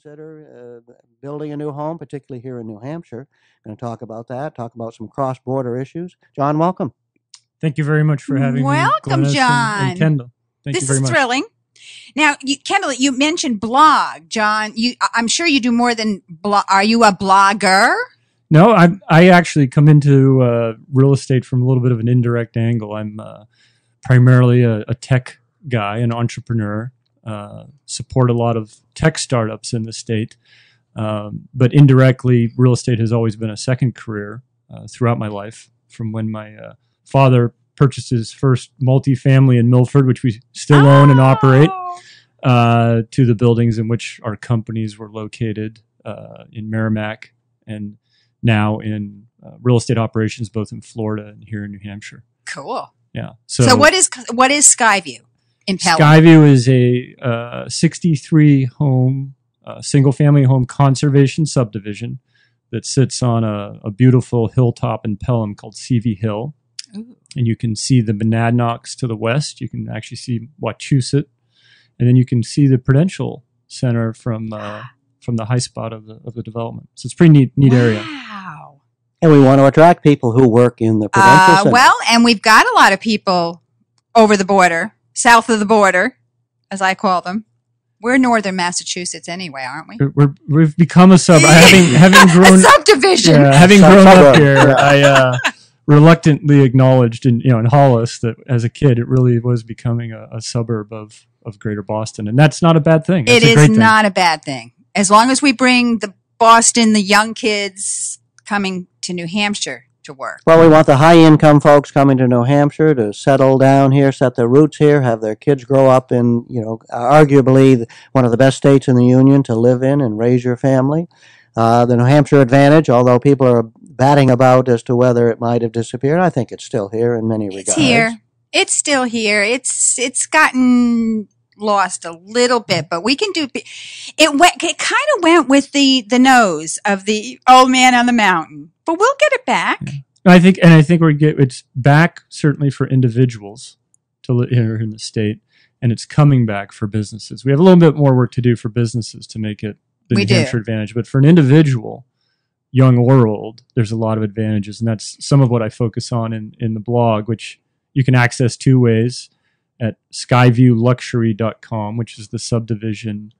consider building a new home, particularly here in New Hampshire. Going to talk about that, talk about some cross-border issues. John, welcome. Thank you very much for having me. Welcome, Glennis John. and Kendall. Thank you very much. This is thrilling. Now, Kendall, you mentioned blog. John, I'm sure you do more than blog. Are you a blogger? No, I actually come into real estate from a little bit of an indirect angle. I'm primarily a tech guy, an entrepreneur, support a lot of tech startups in the state. But indirectly, real estate has always been a second career throughout my life, from when my father purchased his first multifamily in Milford, which we still own and operate, to the buildings in which our companies were located in Merrimack, and now in real estate operations both in Florida and here in New Hampshire. Cool. Yeah. So what is Skyview in Pelham? Skyview is a 63 home single family home conservation subdivision that sits on a beautiful hilltop in Pelham called CV Hill. Ooh. And you can see the Monadnocks to the west. You can actually see Wachusett, and then you can see the Prudential Center from the high spot of the development. So it's a pretty neat area. Wow. And we want to attract people who work in the Prudential Center. Well, and we've got a lot of people over the border, south of the border, as I call them. We're northern Massachusetts anyway, aren't we? We've become a suburb. having grown a subdivision. Having grown up here, I reluctantly acknowledged in Hollis that as a kid it really was becoming a suburb of Greater Boston, and that's not a bad thing. It is not a bad thing, as long as we bring the young kids coming to New Hampshire to work. Well, we want the high-income folks coming to New Hampshire to settle down here, set their roots here, have their kids grow up in, arguably one of the best states in the union to live in and raise your family. The New Hampshire advantage, although people are batting about as to whether it might have disappeared, I think it's still here in many regards. It's here. It's still here. It's gotten lost a little bit, but we can do it. It kind of went with the nose of the old man on the mountain, but we'll get it back. Yeah. I think it's back certainly for individuals to live here in the state, and it's coming back for businesses. We have a little bit more work to do for businesses to make it the New Hampshire advantage, but for an individual, young or old, there's a lot of advantages, and that's some of what I focus on in the blog, which you can access two ways at skyviewluxury.com, which is the subdivision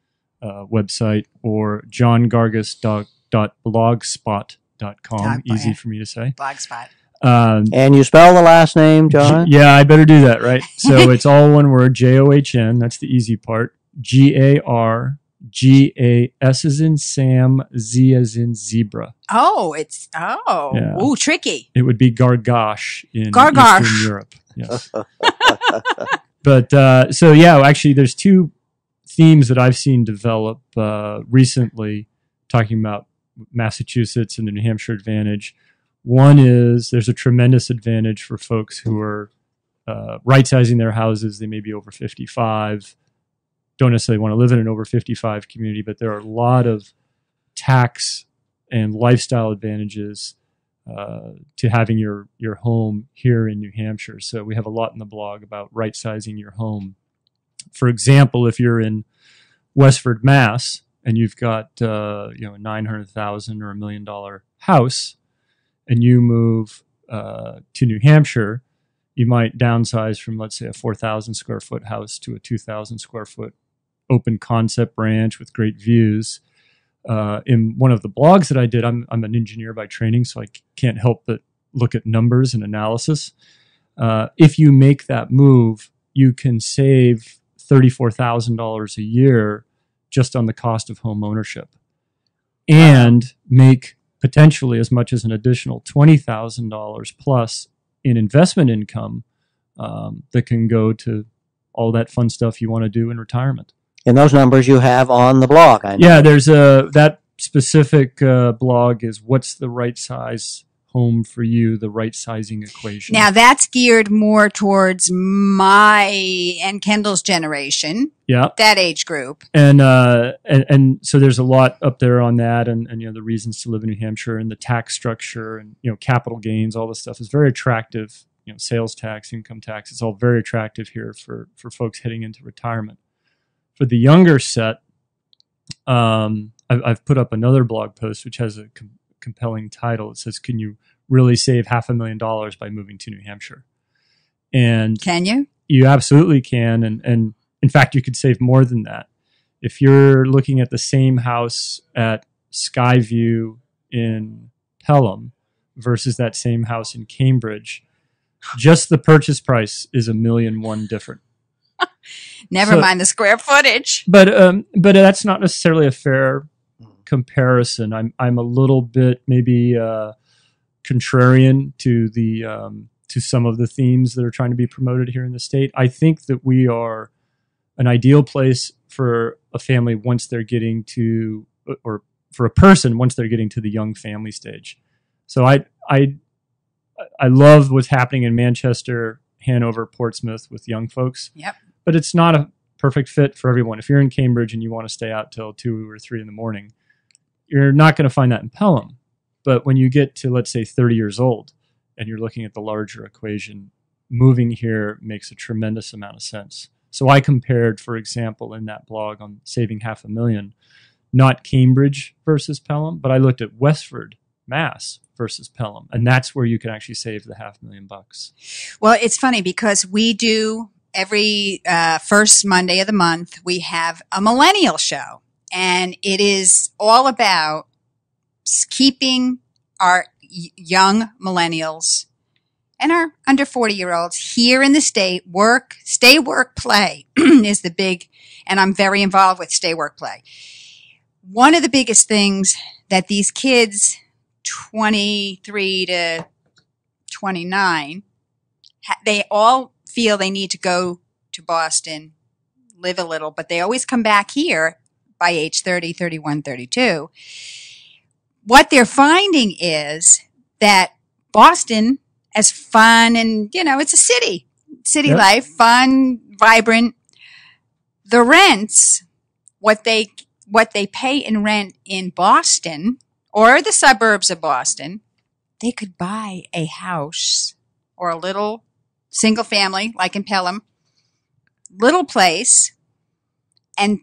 website, or johngargasz.blogspot.com. Easy for me to say. Blogspot. And you spell the last name, John? Yeah, I better do that, right? So it's all one word, John. That's the easy part. Gargas as in Sam, Z as in zebra. Oh, ooh, tricky. It would be Gargasz in Eastern Europe. Yes. But actually, there's two themes that I've seen develop recently, talking about Massachusetts and the New Hampshire advantage. One is there's a tremendous advantage for folks who are right-sizing their houses. They may be over 55. Don't necessarily want to live in an over 55 community, but there are a lot of tax and lifestyle advantages to having your home here in New Hampshire. So we have a lot in the blog about right-sizing your home. For example, if you're in Westford, Mass, and you've got a $900,000 or $1 million house, and you move to New Hampshire, you might downsize from, let's say, a 4,000 square foot house to a 2,000 square foot open concept ranch with great views. In one of the blogs that I did, I'm an engineer by training, so I can't help but look at numbers and analysis. If you make that move, you can save $34,000 a year just on the cost of home ownership, and make potentially as much as an additional $20,000 plus in investment income that can go to all that fun stuff you want to do in retirement. And those numbers you have on the blog, I know. Yeah, there's that specific blog is what's the right size home for you, the right sizing equation. Now that's geared more towards my and Kendall's generation. Yeah, that age group. And so there's a lot up there on that, and the reasons to live in New Hampshire, and the tax structure, and capital gains, all this stuff is very attractive. Sales tax, income tax, it's all very attractive here for folks heading into retirement. For the younger set, I've put up another blog post which has a compelling title. It says, "Can you really save $500,000 by moving to New Hampshire?" And can you? You absolutely can, and in fact, you could save more than that. If you're looking at the same house at Skyview in Pelham versus that same house in Cambridge, just the purchase price is $1.1 million different. Never mind the square footage. But that's not necessarily a fair comparison. I'm a little bit maybe contrarian to the to some of the themes that are trying to be promoted here in the state. I think that we are an ideal place for a family once they're getting to, or for a person once they're getting to the young family stage. So I love what's happening in Manchester, Hanover, Portsmouth with young folks. Yep. But it's not a perfect fit for everyone. If you're in Cambridge and you want to stay out till 2 or 3 in the morning, you're not going to find that in Pelham. But when you get to, let's say, 30 years old and you're looking at the larger equation, moving here makes a tremendous amount of sense. So I compared, for example, in that blog on saving $500,000, not Cambridge versus Pelham, but I looked at Westford, Mass versus Pelham. And that's where you can actually save the $500,000. Well, it's funny because we do every first Monday of the month, we have a millennial show. And it is all about keeping our young millennials and our under 40-year-olds here in the state. Stay, work, play is the big, and I'm very involved with stay, work, play. One of the biggest things that these kids, 23 to 29, they all feel they need to go to Boston, live a little, but they always come back here by age 30, 31, 32. What they're finding is that Boston, as fun and, it's a city yep. life, fun, vibrant. The rents, what they pay in rent in Boston or the suburbs of Boston, they could buy a house or a little single family, like in Pelham, little place, and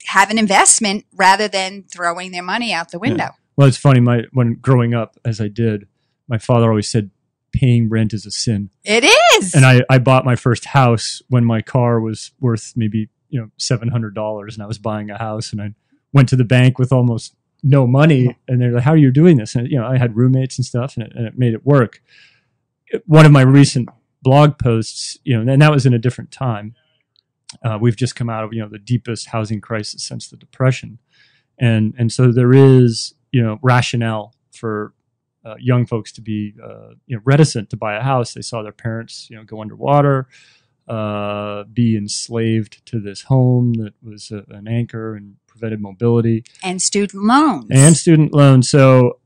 have an investment rather than throwing their money out the window. Yeah. Well, it's funny. When growing up, as I did, my father always said, paying rent is a sin. It is. And I bought my first house when my car was worth maybe $700, and I was buying a house, and I went to the bank with almost no money, and they're like, "How are you doing this?" And I had roommates and stuff, and it made it work. One of my recent blog posts, and that was in a different time. We've just come out of the deepest housing crisis since the Depression, and so there is rationale for young folks to be reticent to buy a house. They saw their parents go underwater, be enslaved to this home that was an anchor and prevented mobility, and student loans. So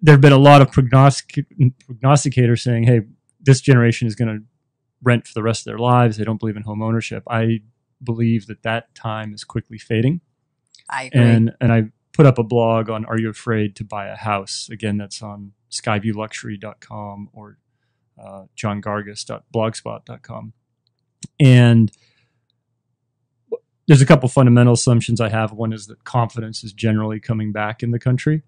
there have been a lot of prognosticators saying, "Hey, this generation is going to rent for the rest of their lives. They don't believe in home ownership." I believe that time is quickly fading. I agree. And I put up a blog on Are You Afraid to Buy a House? Again, that's on skyviewluxury.com or johngargasz.blogspot.com. And there's a couple fundamental assumptions I have. One is that confidence is generally coming back in the country,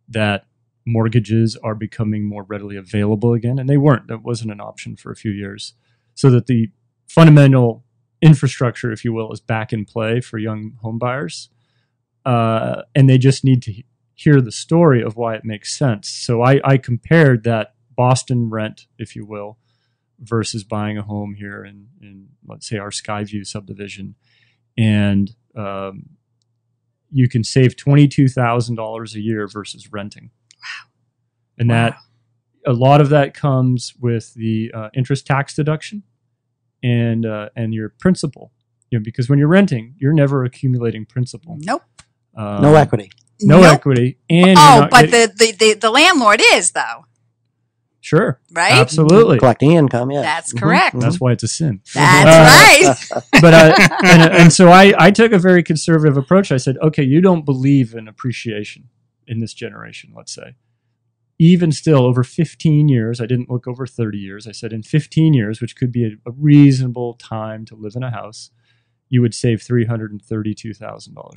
that mortgages are becoming more readily available again, and they weren't. That wasn't an option for a few years. So that the fundamental infrastructure, if you will, is back in play for young home buyers. And they just need to hear the story of why it makes sense. So I compared that Boston rent, if you will, versus buying a home here in let's say, our Skyview subdivision. And you can save $22,000 a year versus renting. Wow. And that a lot of that comes with the interest tax deduction and your principal. Because when you're renting, you're never accumulating principal. Nope. No equity. No equity. And the landlord is, though. Sure. Right? Absolutely. Collecting income, yeah. That's correct. That's why it's a sin. That's right. But and so I took a very conservative approach. I said, okay, you don't believe in appreciation in this generation, let's say. Even still, over 15 years, I didn't look over 30 years. I said in 15 years, which could be a reasonable time to live in a house, you would save $332,000. Wow.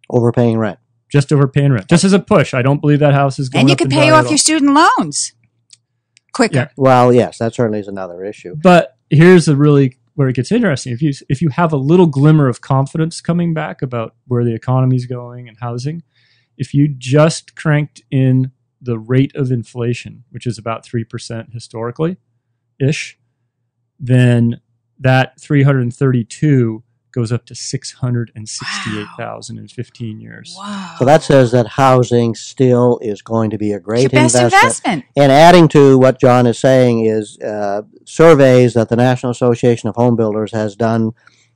Overpaying rent. Just overpaying rent. Just as a push. I don't believe that house is going and you up could and pay down off your student loans quicker. Yeah. Well, yes, that certainly is another issue. But here's where it gets interesting. If you have a little glimmer of confidence coming back about where the economy's going and housing, if you just cranked in the rate of inflation, which is about 3% historically-ish, then that 332 goes up to 668,000 in 15 years. Wow. So that says that housing still is going to be a great It's your best investment. And adding to what John is saying is surveys that the National Association of Home Builders has done,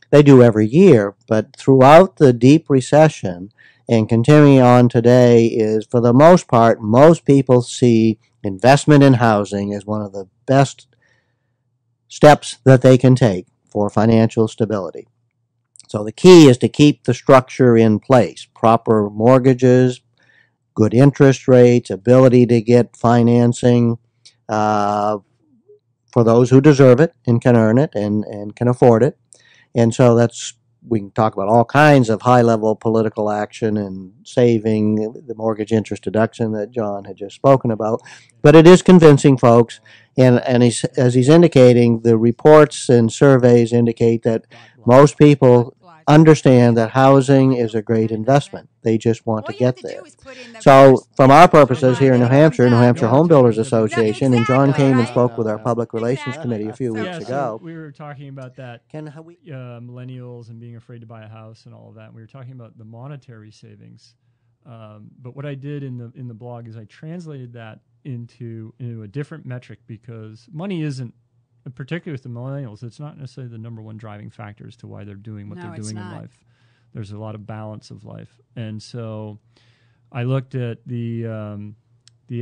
they do every year, but throughout the deep recession and continuing on today is, for the most part, most people see investment in housing as one of the best steps that they can take for financial stability. So the key is to keep the structure in place, proper mortgages, good interest rates, ability to get financing for those who deserve it and can earn it and can afford it. And so we can talk about all kinds of high-level political action and saving the mortgage interest deduction that John had just spoken about. But it is convincing folks, and as he's indicating, the reports and surveys indicate that most people understand that housing is a great investment. They just want to get there. So from our purposes here in New Hampshire Home Builders Association, and John came and spoke with our Public Relations Committee a few weeks ago. So we were talking about that, millennials and being afraid to buy a house and all of that. We were talking about the monetary savings. But what I did in the blog is I translated that into a different metric, because money isn't, particularly with the millennials, it's not necessarily the number one driving factor as to why they're doing what they're doing in life. There's a lot of balance of life. And so I looked at the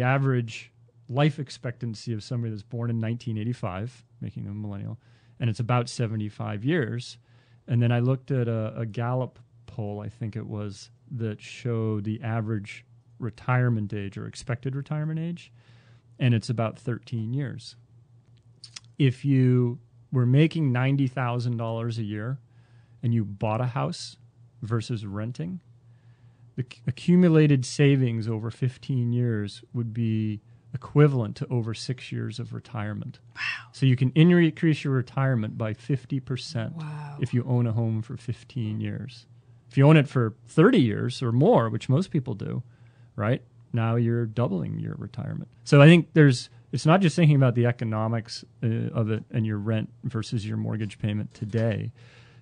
average life expectancy of somebody that's born in 1985, making them a millennial, and it's about 75 years. And then I looked at a Gallup poll, I think it was, that showed the average retirement age or expected retirement age, and it's about 13 years. If you were making $90,000 a year and you bought a house versus renting, the accumulated savings over 15 years would be equivalent to over 6 years of retirement. Wow. So you can increase your retirement by 50% Wow. if you own a home for 15 years. If you own it for 30 years or more, which most people do, right? Now you're doubling your retirement. So I think it's not just thinking about the economics of it and your rent versus your mortgage payment today.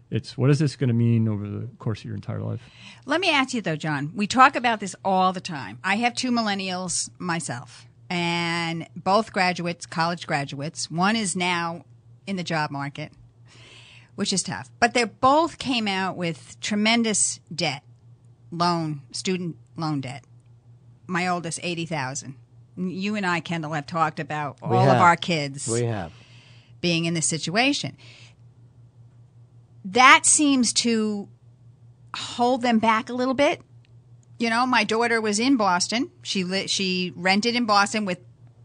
It's what is this going to mean over the course of your entire life? Let me ask you, though, John, we talk about this all the time. I have two millennials myself, and both graduates, college graduates. One is now in the job market, which is tough. But they both came out with tremendous debt, student loan debt. My oldest, $80,000. You and I, Kendall, have talked about all of our kids being in this situation. That seems to hold them back a little bit. You know, my daughter was in Boston. She rented in Boston with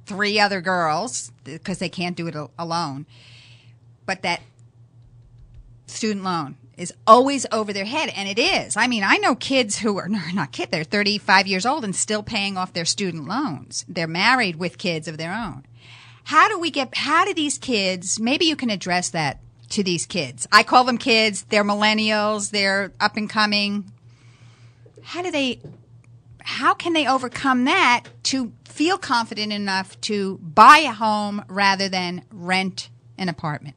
3 other girls because they can't do it alone. But that student loan is always over their head, and it is. I mean, I know kids who are not kids, they're 35 years old and still paying off their student loans. They're married with kids of their own. How do these kids, maybe you can address that to these kids. I call them kids, they're millennials, they're up and coming. How can they overcome that to feel confident enough to buy a home rather than rent an apartment?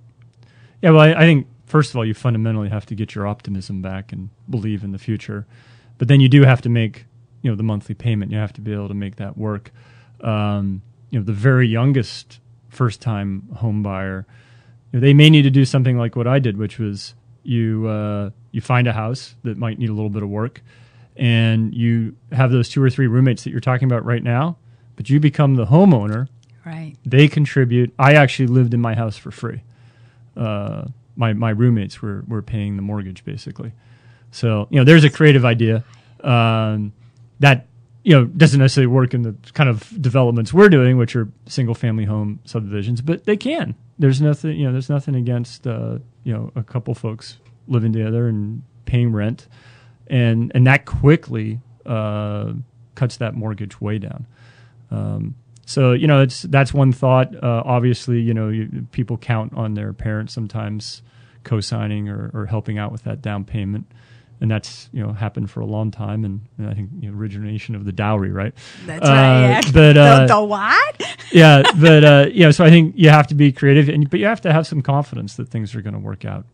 Yeah, well, I think first of all, you fundamentally have to get your optimism back and believe in the future. But then you do have to make, the monthly payment. You have to be able to make that work. The very youngest first-time home buyer, they may need to do something like what I did, which was you find a house that might need a little bit of work, and you have those 2 or 3 roommates that you're talking about right now, but you become the homeowner. Right. They contribute. I actually lived in my house for free. My roommates were paying the mortgage, basically. So, there's a creative idea that, doesn't necessarily work in the kind of developments we're doing, which are single-family home subdivisions, but they can. There's nothing against, a couple folks living together and paying rent, and that quickly cuts that mortgage way down. So, you know, that's one thought. Obviously, you know, people count on their parents sometimes co-signing or helping out with that down payment. And that's, you know, happened for a long time. And I think, you know, origination of the dowry, right? That's right. Yeah. But, the what? Yeah. But, you know, so I think you have to be creative, but you have to have some confidence that things are going to work out.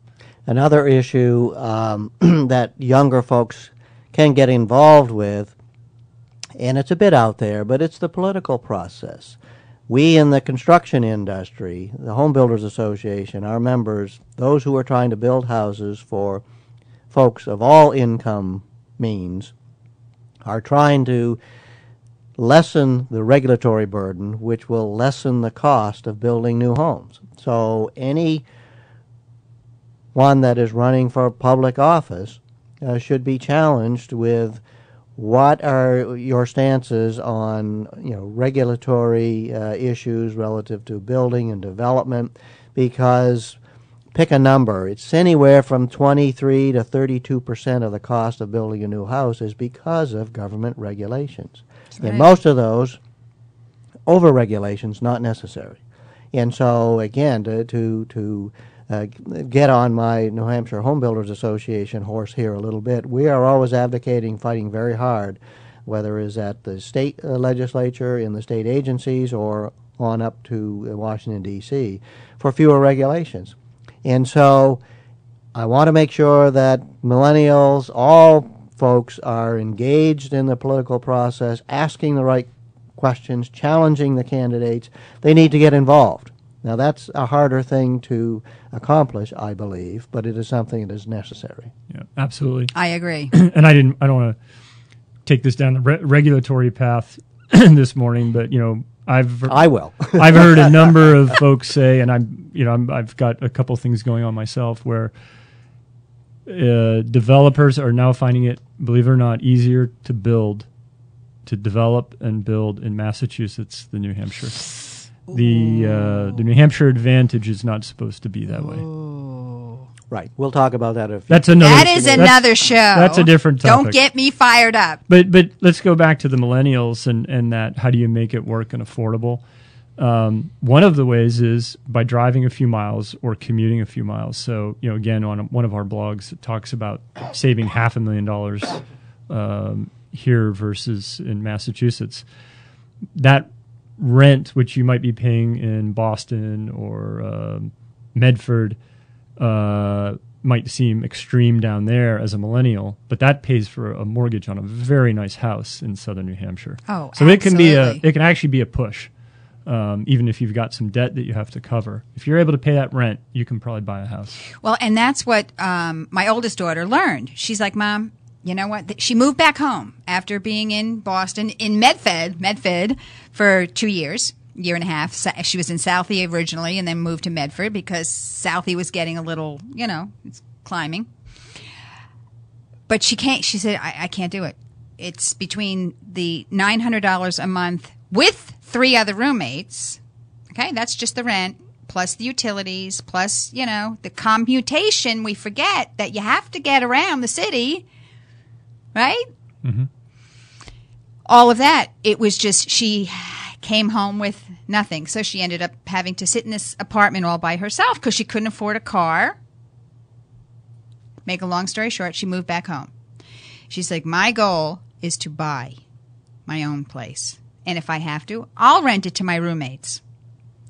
Another issue that younger folks can get involved with, and it's a bit out there, but it's the political process. We in the construction industry, the Home Builders Association, our members, those who are trying to build houses for folks of all income means, are trying to lessen the regulatory burden, which will lessen the cost of building new homes. So any one that is running for public office should be challenged with what are your stances on, you know, regulatory issues relative to building and development, because pick a number, it's anywhere from 23 to 32% of the cost of building a new house is because of government regulations. Right. And most of those, over-regulations, not necessary. And so, again, to get on my New Hampshire Home Builders Association horse here a little bit, we are always advocating, fighting very hard, whether it's at the state legislature, in the state agencies, or on up to Washington, D.C., for fewer regulations. And so I want to make sure that millennials, all folks, are engaged in the political process, asking the right questions, challenging the candidates. They need to get involved. Now, that's a harder thing to accomplish, I believe, but it is something that is necessary. Yeah, absolutely. I agree. And I don't want to take this down the regulatory path this morning, but, you know, I will. I've heard a number of folks say, and I've got a couple things going on myself, where developers are now finding it, believe it or not, easier to develop and build in Massachusetts than New Hampshire. The New Hampshire advantage is not supposed to be that way. Right. We'll talk about that. That is another show. That's a different topic. Don't get me fired up. But let's go back to the millennials and that. How do you make it work and affordable? One of the ways is by driving a few miles or commuting a few miles. So, you know, again, on one of our blogs, it talks about saving $500,000 here versus in Massachusetts. That rent, which you might be paying in Boston or Medford, might seem extreme down there as a millennial, but that pays for a mortgage on a very nice house in southern New Hampshire. Oh, so absolutely. it can actually be a push, even if you've got some debt that you have to cover. If you're able to pay that rent, you can probably buy a house. Well, and that's what my oldest daughter learned. She's like, Mom, you know what? She moved back home after being in Boston, in Medford for 2 years. Year and a half. She was in Southie originally and then moved to Medford because Southie was getting a little, you know, it's climbing. But she said, I can't do it. It's between the $900 a month with 3 other roommates. Okay, that's just the rent, plus the utilities, plus, you know, the commutation. We forget that you have to get around the city, right? Mm-hmm. All of that. It was just she came home with nothing. So she ended up having to sit in this apartment all by herself because she couldn't afford a car. Make a long story short, she moved back home. She's like, my goal is to buy my own place. And if I have to, I'll rent it to my roommates.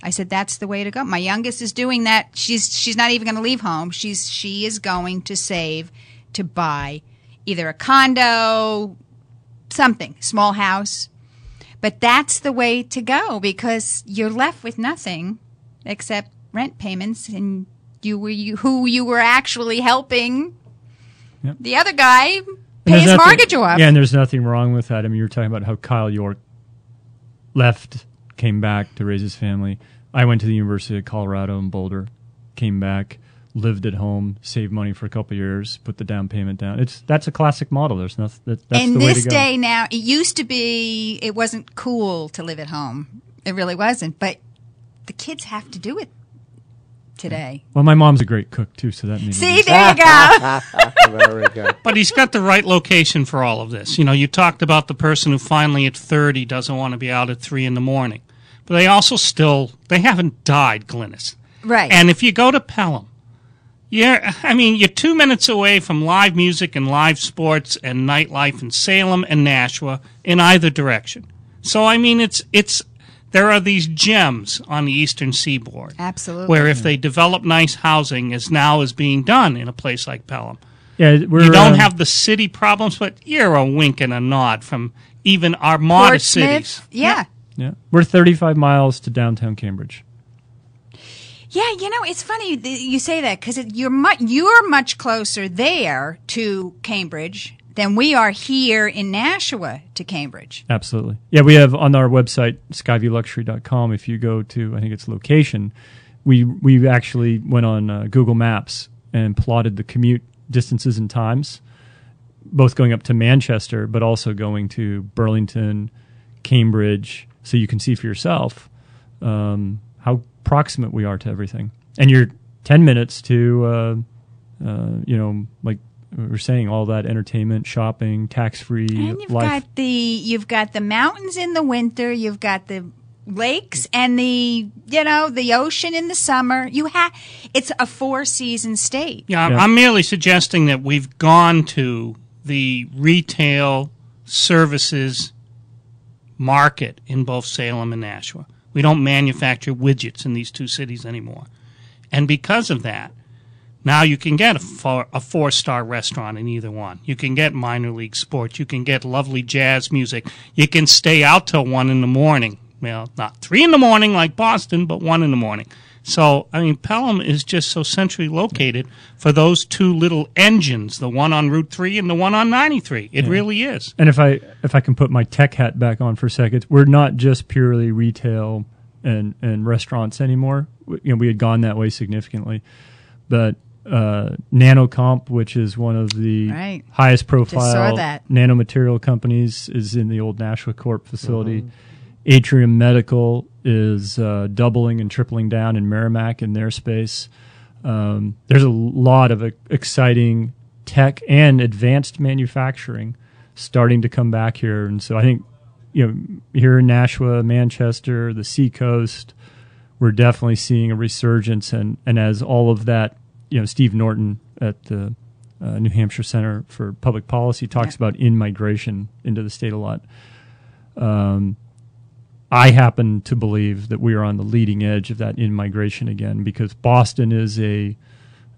I said, that's the way to go. My youngest is doing that. She's not even going to leave home. She is going to save to buy either a condo, something, small house. But that's the way to go because you're left with nothing except rent payments, and who you were actually helping. Yep. The other guy pay his mortgage off. Yeah, and there's nothing wrong with that. I mean, you were talking about how Kyle York left, came back to raise his family. I went to the University of Colorado in Boulder, came back, lived at home, saved money for a couple of years, put the down payment down. That's a classic model. There's nothing. That's in the way to go. this day now, it used to be. It wasn't cool to live at home. It really wasn't. But the kids have to do it. today. Well, my mom's a great cook too, so that means. See, there you go. Very good. But he's got the right location for all of this. You know, you talked about the person who finally at 30 doesn't want to be out at 3 in the morning. But they also they haven't died, Glynis. Right. And if you go to Pelham, you're 2 minutes away from live music and live sports and nightlife in Salem and Nashua in either direction. So, I mean, there are these gems on the eastern seaboard. Absolutely. Where if they develop nice housing, as now is being done in a place like Pelham, you don't have the city problems, but you're a wink and a nod from even our modest cities. Yeah. We're 35 miles to downtown Cambridge. Yeah, you know, it's funny you say that because you're much closer there to Cambridge than we are here in Nashua to Cambridge. Absolutely. Yeah, we have on our website, skyviewluxury.com, if you go to, I think it's location, we actually went on Google Maps and plotted the commute distances and times, both going up to Manchester, but also going to Burlington, Cambridge, so you can see for yourself how proximate we are to everything. And you're 10 minutes to, like we were saying, all that entertainment, shopping, tax-free and you've life. got the mountains in the winter, you've got the lakes and the ocean in the summer. It's a 4-season state. Yeah, I'm merely suggesting that we've gone to the retail services market in both Salem and Nashua. We don't manufacture widgets in these two cities anymore. And because of that, now you can get a 4-star restaurant in either one. You can get minor league sports. You can get lovely jazz music. You can stay out till 1 in the morning. Well, not 3 in the morning like Boston, but 1 in the morning. So, I mean, Pelham is just so centrally located for those two little engines, the one on Route 3 and the one on 93. It really is. And if I can put my tech hat back on for a second, we're not just purely retail and restaurants anymore. We had gone that way significantly. But Nanocomp, which is one of the highest profile nanomaterial companies, is in the old Nashua Corp facility. Mm-hmm. Atrium Medical is doubling and tripling down in Merrimack in their space. There's a lot of exciting tech and advanced manufacturing starting to come back here. And so I think, here in Nashua, Manchester, the Seacoast, we're definitely seeing a resurgence. And as all of that, Steve Norton at the New Hampshire Center for Public Policy talks about in-migration into the state a lot. I happen to believe that we are on the leading edge of that in-migration again, because Boston is a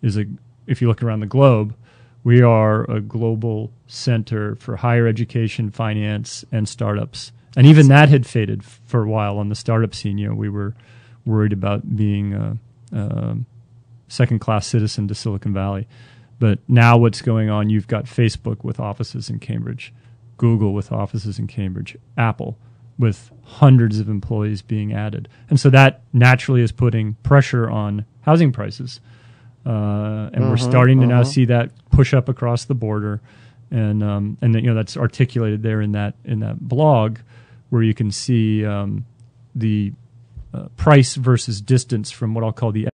if you look around the globe, we are a global center for higher education, finance, and startups. And even that had faded for a while on the startup scene. We were worried about being a second-class citizen to Silicon Valley. But now what's going on, you've got Facebook with offices in Cambridge, Google with offices in Cambridge, Apple with hundreds of employees being added. And so that naturally is putting pressure on housing prices. And we're starting to now see that push up across the border. And that's articulated there in that blog, where you can see the price versus distance from what I'll call the